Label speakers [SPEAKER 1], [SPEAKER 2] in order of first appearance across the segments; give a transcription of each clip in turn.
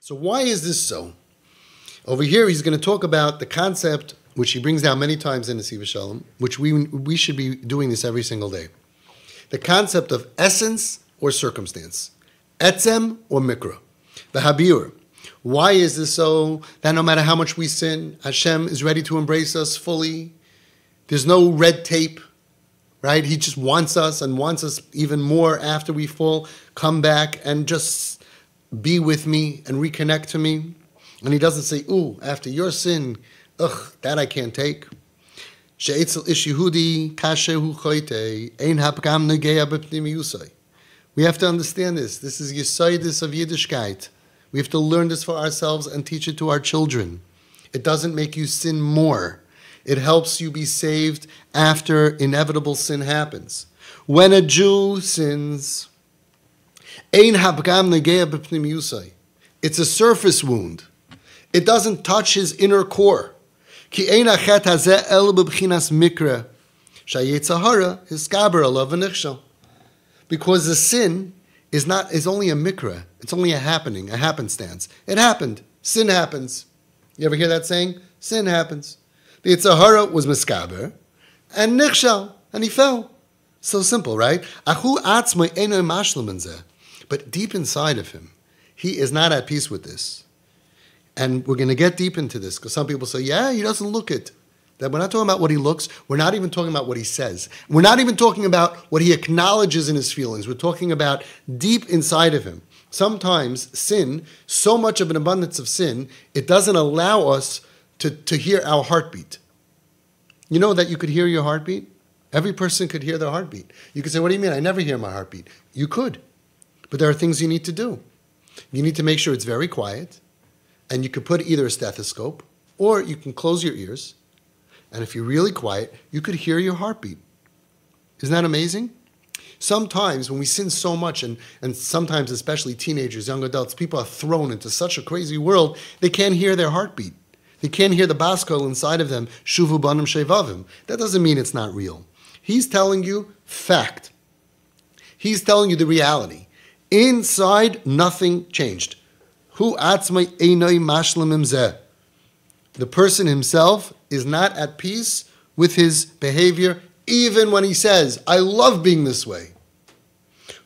[SPEAKER 1] So why is this so? Over here, he's going to talk about the concept, which he brings down many times in the Siva Shalom, which we should be doing this every single day. The concept of essence or circumstance. Etzem or mikra. The habir. Why is this so? That no matter how much we sin, Hashem is ready to embrace us fully. There's no red tape, right? He just wants us and wants us even more after we fall. Come back and just be with me and reconnect to me. And he doesn't say, ooh, after your sin, that I can't take. She'etzel ish Yehudi kashehu choite ein hapgam negeya b'pnimiyusai. We have to understand this. This is Yesodis of Yiddishkeit. We have to learn this for ourselves and teach it to our children. It doesn't make you sin more. It helps you be saved after inevitable sin happens. When a Jew sins, ein hapgam negeya b'pnimiyusai. It's a surface wound. It doesn't touch his inner core. Ki ein hachet hazeh el b'bchinas mikra shayetzahara hiskaber alav v'nichshal. Because the sin is only a mikra. It's only a happening, a happenstance. It happened. Sin happens. You ever hear that saying? Sin happens. The Yitzhahara was miskaber, and nichshal, and he fell. So simple, right? Achu atzmai eno mashlim zeh. But deep inside of him, he is not at peace with this. And we're going to get deep into this, because some people say, yeah, he doesn't look it. That we're not talking about what he looks. We're not even talking about what he says. We're not even talking about what he acknowledges in his feelings. We're talking about deep inside of him. Sometimes sin, so much of an abundance of sin, it doesn't allow us to hear our heartbeat. You know that you could hear your heartbeat? Every person could hear their heartbeat. You could say, what do you mean? I never hear my heartbeat. You could. But there are things you need to do. You need to make sure it's very quiet. And you could put either a stethoscope or you can close your ears. And if you're really quiet, you could hear your heartbeat. Isn't that amazing? Sometimes when we sin so much, and sometimes especially teenagers, young adults, people are thrown into such a crazy world, they can't hear their heartbeat. They can't hear the baskol inside of them, shuvu banim shevavim. That doesn't mean it's not real. He's telling you fact. He's telling you the reality. Inside, nothing changed. Hu atzmai einoi mashlemim zeh. The person himself is not at peace with his behavior, even when he says, I love being this way.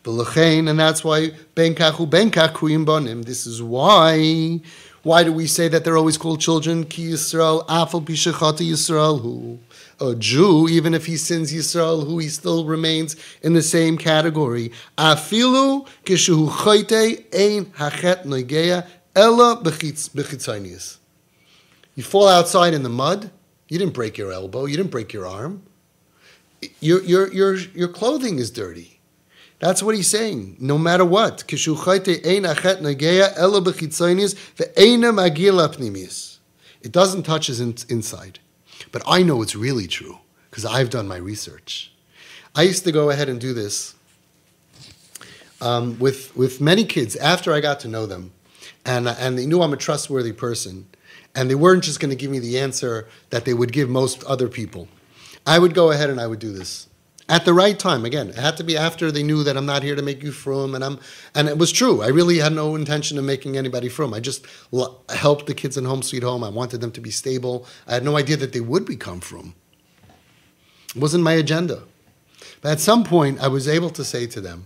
[SPEAKER 1] And that's why this is why. Why do we say that they're always called children? Ki Yisrael, afal pishachata Yisrael hu. A Jew, even if he sins Yisrael hu, he still remains in the same category. Afilu kishu chayte ein hachet noigeya ella bechitzonius. You fall outside in the mud. You didn't break your elbow. You didn't break your arm. Your clothing is dirty. That's what he's saying. No matter what. It doesn't touch his inside. But I know it's really true because I've done my research. I used to go ahead and do this with many kids after I got to know them. And they knew I'm a trustworthy person. And they weren't just going to give me the answer that they would give most other people. I would go ahead and I would do this. At the right time, again, it had to be after they knew that I'm not here to make you frum, and it was true. I really had no intention of making anybody frum. I just helped the kids in Home Sweet Home. I wanted them to be stable. I had no idea that they would become frum. It wasn't my agenda. But at some point, I was able to say to them,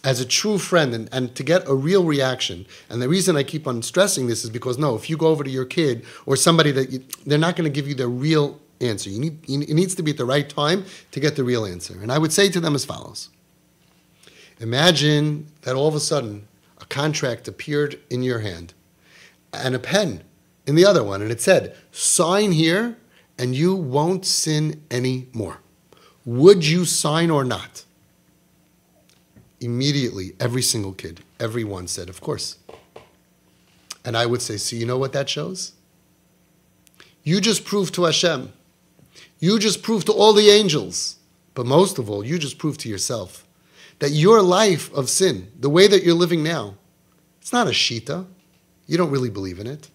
[SPEAKER 1] as a true friend, and to get a real reaction, and the reason I keep on stressing this is because, no, if you go over to your kid or somebody they're not going to give you the real answer. It needs to be at the right time to get the real answer. And I would say to them as follows. Imagine that all of a sudden a contract appeared in your hand and a pen in the other one, and it said, sign here and you won't sin anymore. Would you sign or not? Immediately, every single kid, everyone said, of course. And I would say, so you know what that shows? You just proved to Hashem. You just proved to all the angels. But most of all, you just proved to yourself that your life of sin, the way that you're living now, it's not a shita. You don't really believe in it.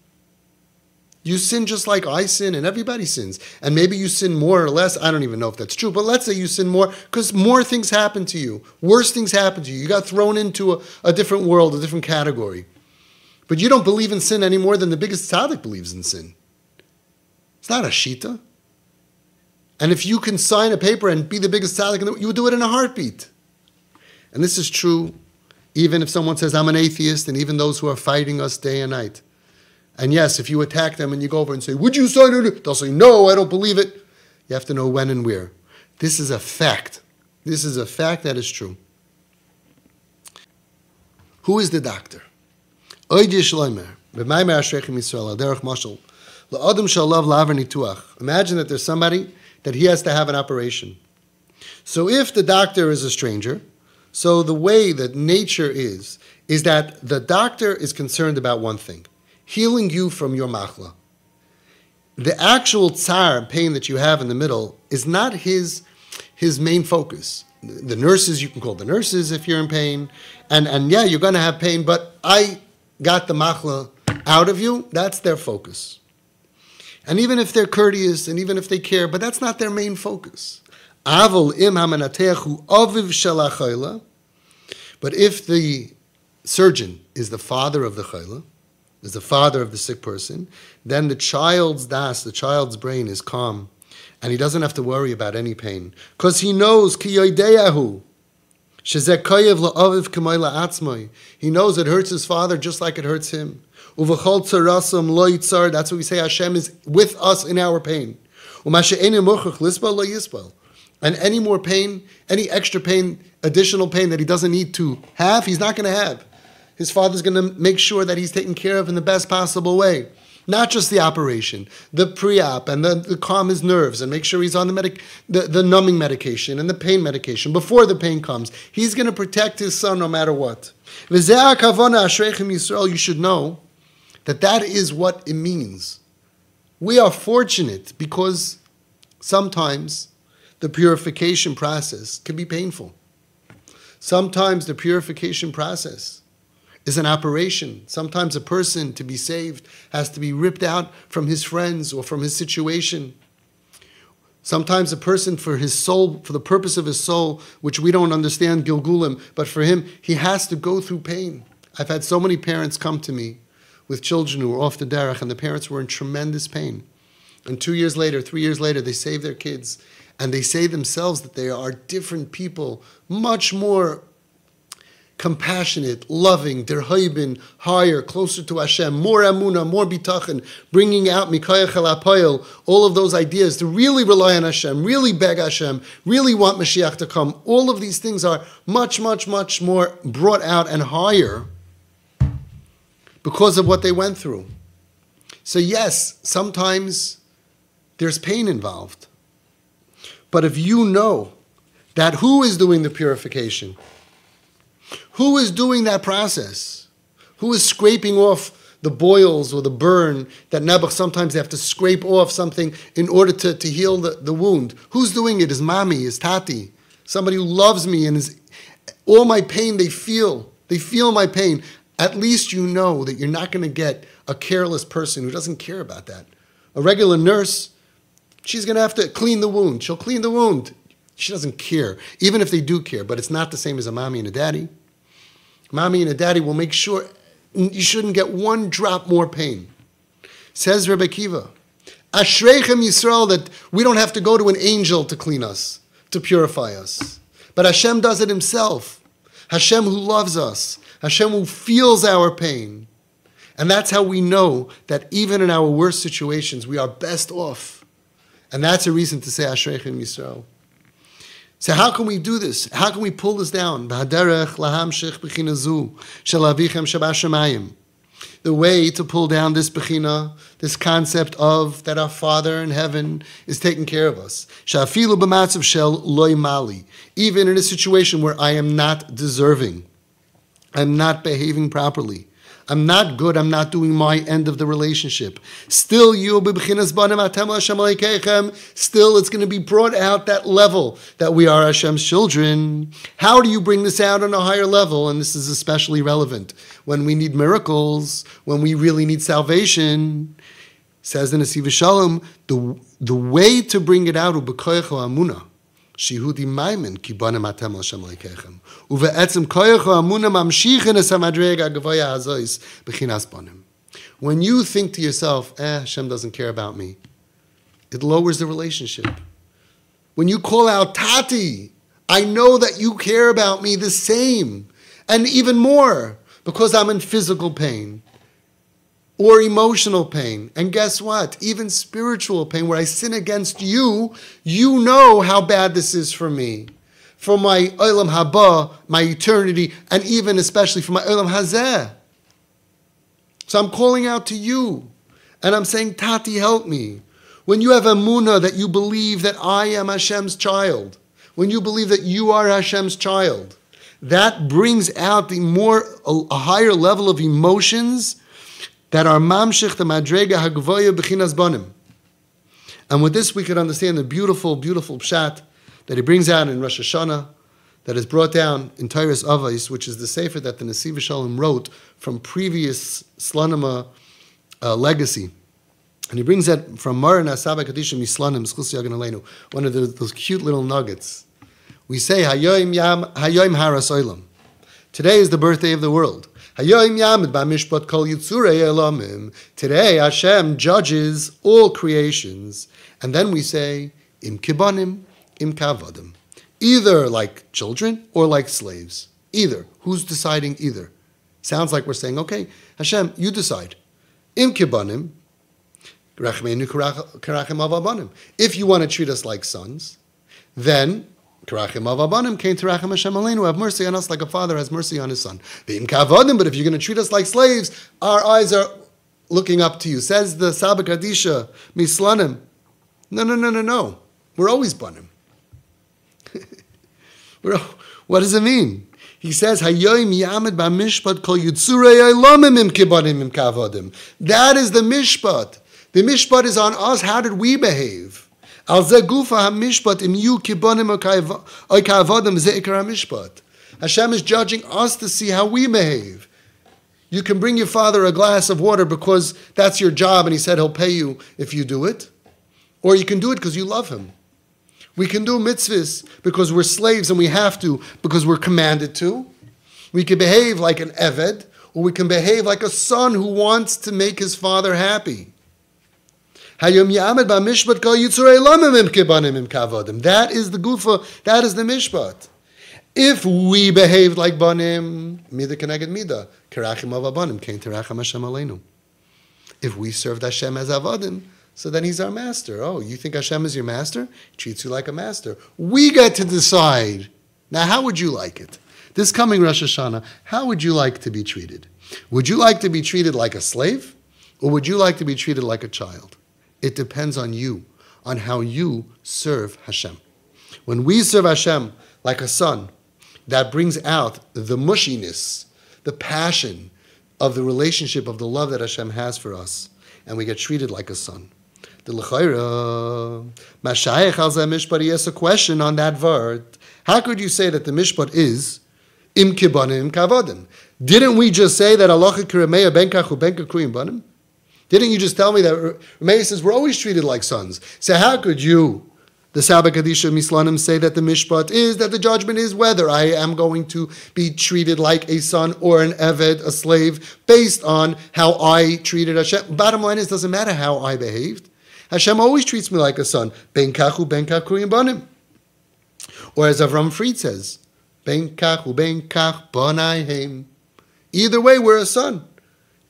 [SPEAKER 1] You sin just like I sin and everybody sins. And maybe you sin more or less. I don't even know if that's true. But let's say you sin more because more things happen to you. Worse things happen to you. You got thrown into a different world, a different category. But you don't believe in sin any more than the biggest tzaddik believes in sin. It's not a shita. And if you can sign a paper and be the biggest tzaddik, you would do it in a heartbeat. And this is true even if someone says, I'm an atheist, and even those who are fighting us day and night. And yes, if you attack them and you go over and say, would you sign it? They'll say, no, I don't believe it. You have to know when and where. This is a fact. This is a fact that is true. Who is the doctor? Imagine that there's somebody that he has to have an operation. So if the doctor is a stranger, so the way that nature is that the doctor is concerned about one thing, healing you from your machla. The actual tsar, pain that you have in the middle, is not his main focus. The nurses, you can call the nurses if you're in pain, and yeah, you're going to have pain, but I got the machla out of you, that's their focus. And even if they're courteous, and even if they care, but that's not their main focus. But if the surgeon is the father of the chayla, is the father of the sick person, then the child's das, the child's brain is calm, and he doesn't have to worry about any pain, because he knows ki yodeyahu shezeh koyev la'aviv k'may la'atzmai. He knows it hurts his father just like it hurts him. Uvachol tzarasam lo yitzar. That's what we say. Hashem is with us in our pain. Umashe'enim mochach lisbal lo yisbal. And any more pain, any extra pain, additional pain that he doesn't need to have, he's not going to have. His father's going to make sure that he's taken care of in the best possible way. Not just the operation, the pre-op, and the calm his nerves, and make sure he's on the numbing medication and the pain medication before the pain comes. He's going to protect his son no matter what. You should know that is what it means. We are fortunate because sometimes the purification process can be painful. Sometimes the purification process is an operation. Sometimes a person, to be saved, has to be ripped out from his friends or from his situation. Sometimes a person, for his soul, for the purpose of his soul, which we don't understand, Gilgulim, but for him, he has to go through pain. I've had so many parents come to me with children who were off the derech, and the parents were in tremendous pain. And 2 years later, 3 years later, they save their kids, and they say themselves that they are different people, much more compassionate, loving, derhaibin, higher, closer to Hashem, more amunah, more bitachon, bringing out mikayach el apoyel, all of those ideas to really rely on Hashem, really beg Hashem, really want Mashiach to come. All of these things are much, much, much more brought out and higher because of what they went through. So yes, sometimes there's pain involved. But if you know that who is doing the purification, who is doing that process, who is scraping off the boils or the burn that Nebuch, sometimes they have to scrape off something in order to heal the wound. Who's doing it? Is mommy, is tati, somebody who loves me and is all my pain they feel my pain. At least you know that you're not going to get a careless person who doesn't care about that. A regular nurse, she's going to have to clean the wound. She'll clean the wound. She doesn't care, even if they do care, but it's not the same as a mommy and a daddy. Mommy and a daddy will make sure you shouldn't get one drop more pain. Says Rebbe Kiva, Ashreichem Yisrael, that we don't have to go to an angel to clean us, to purify us. But Hashem does it himself. Hashem who loves us. Hashem who feels our pain. And that's how we know that even in our worst situations, we are best off. And that's a reason to say Ashreichem Yisrael. So how can we do this? How can we pull this down? The way to pull down this bechina, this concept of that our Father in heaven is taking care of us. Even in a situation where I am not deserving, I'm not behaving properly, I'm not good, I'm not doing my end of the relationship. Still, still it's going to be brought out that level that we are Hashem's children. How do you bring this out on a higher level? And this is especially relevant when we need miracles, when we really need salvation. Says the Nesiv Shalom, the way to bring it out, Shehudi Maimin ki banim atem al Shem Elokeichem. Uve'etzem koyecho amuna mamshichin es hamadrega gavoya hazois b'chinas banim. When you think to yourself, Hashem doesn't care about me, it lowers the relationship. When you call out, Tati, I know that you care about me the same, and even more, because I'm in physical pain or emotional pain. And guess what? Even spiritual pain, where I sin against you, you know how bad this is for me, for my Olam Haba, my eternity, and even especially for my Olam Hazeh. So I'm calling out to you, and I'm saying, Tati, help me. When you have emunah that you believe that I am Hashem's child, when you believe that you are Hashem's child, that brings out a higher level of emotions that are mamshich the madrega hagvoya b'chinas banim. And with this we could understand the beautiful, beautiful pshat that he brings out in Rosh Hashanah, that is brought down in Teiras Avos, which is the sefer that the Nesiv Shalom wrote from previous Slanima legacy. And he brings that from Maran Asaba Kadisha Mislanim, Schus Yagan Aleinu, one of those cute little nuggets. We say, Hayoim Haras Olam. Today is the birthday of the world. Hayoim Yamid B'mishpat Kol Yitzurei Elamim. Today Hashem judges all creations. And then we say, Im Kibanim, Im Kavadim. Either like children or like slaves. Either. Who's deciding either? Sounds like we're saying, okay, Hashem, you decide. Im Kibanim, if you want to treat us like sons, then have mercy on us like a father has mercy on his son. But if you're going to treat us like slaves, our eyes are looking up to you. Says the Saba Kadisha Mislanim. No. We're always banim. What does it mean? He says, Hayoim Yamid B'mishpat Kol Yitzurei Elamim Im Kibanim Im Kavadim. That is the mishpat. The mishpat is on us. How did we behave? Al ze gufa ha-mishpat im yu kibonim o ka'avodim ze ikar ha-mishpat. Hashem is judging us to see how we behave. You can bring your father a glass of water because that's your job and he said he'll pay you if you do it. Or you can do it because you love him. We can do mitzvahs because we're slaves and we have to because we're commanded to. We can behave like an eved, or we can behave like a son who wants to make his father happy. That is the gufa, that is the mishpat. If we behaved like banim, mida keneged mida, kerachim av abanim, kein teracham Hashem aleinu. If we served Hashem as avadim, so then he's our master. Oh, you think Hashem is your master? He treats you like a master. We get to decide. Now, how would you like it? This coming Rosh Hashanah, how would you like to be treated? Would you like to be treated like a slave? Or would you like to be treated like a child? It depends on you, on how you serve Hashem. When we serve Hashem like a son, that brings out the mushiness, the passion of the relationship, of the love that Hashem has for us, and we get treated like a son. The L'chaira, Mashayach al Zeh Mishpat, he asks a question on that word. How could you say that the Mishpat is Im Kibanim Kavadim? Didn't we just say that Allah Kiremeya Benkachu Benkakuyim Banim? Didn't you just tell me that Rameya says we're always treated like sons? So how could you, the Saba Kadisha Mislanim, say that the mishpat is, that the judgment is whether I am going to be treated like a son or an eved, a slave, based on how I treated Hashem? Bottom line is, it doesn't matter how I behaved. Hashem always treats me like a son. Ben kachu ben kakuyim banim. Or as Avram Fried says, ben kachu ben kach banayhem. Either way, we're a son.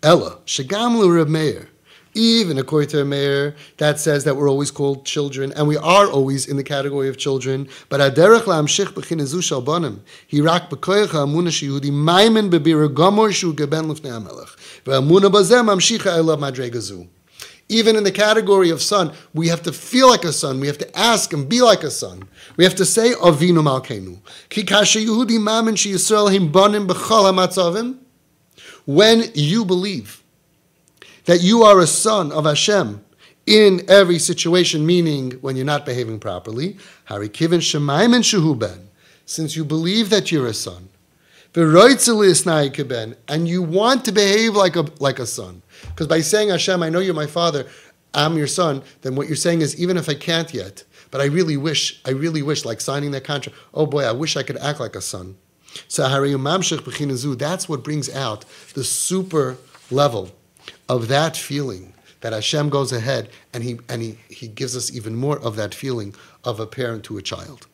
[SPEAKER 1] Ella, Shagamlu Reb Meir. Even according to Meir, that says that we're always called children, and we are always in the category of children. But Aderech la'amshich b'chinezu shel banim, hirak b'koyach ha'amuna sheyehudi maimen b'bira gamor shu geben lifnei hamelech, v'amuna bazeh mamshicha elav madrega zu. Even in the category of son, we have to feel like a son. We have to ask and be like a son. We have to say, Avinu Malkeinu. Ki kasher Yehudi mamen she Yisrael him banim b'chol ha'matzavim. When you believe that you are a son of Hashem in every situation, meaning when you're not behaving properly, Hari Kivin Shemaim and Shehu Ben, since you believe that you're a son, and you want to behave like a son. Because by saying, Hashem, I know you're my father, I'm your son, then what you're saying is, even if I can't yet, But I really wish, like signing that contract, oh boy, I wish I could act like a son. So that's what brings out the super level of that feeling that Hashem goes ahead and he gives us even more of that feeling of a parent to a child.